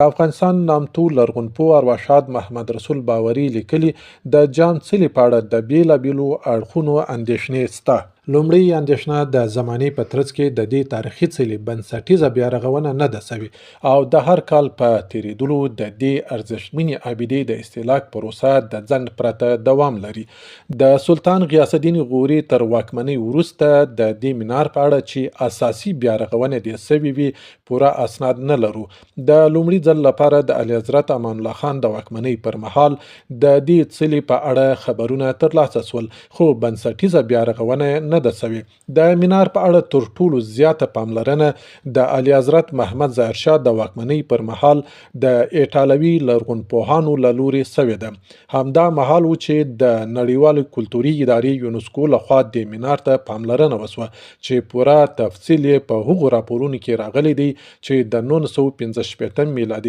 افغانستان نامتو لرغونپوه ارواښاد محمد رسول باوري لیکلي د جان څلي په اړه د بیلابیلو اړخونو اندېښنې شته. لومړی اندېښنه د زمانې په ترڅ کې د دې تاریخي څلي بنسټیزه بیارغونه نه ده سوې او د هر کال په تیریدلو د دې ارزښتمنې عابدې د استهلاک پروسه د ځنډ پرته دوام لري. د سلطان غیاث الدین غوري تر واکمنۍ وروسته د دې منار په اړه چې اساسي بیارغونه دې سوې وي پوره اسناد نه لرو. د لومړي ځل لپاره د اعلیحضرت امان الله خان د واکمنۍ پر مهال د دې څلي په اړه خبرونه ترلاسه شول خو بنسټیزه بیارغونه نه ده سوې. د منار په اړه تر ټولو زیاته پاملرنه د اعلیحضرت محمد ظاهر شاه د واکمنۍ پر مهال د ایټالوي لرغونپوهانو له لوري سوې ده. همدا مهال و چې د نړیوالې کلتوري ادارې یونسکو لخوا د منار ته پاملرنه وسوه چې پوره تفصیل یې په هغو راپورونو کې راغلی دی چې د 1965 میلادي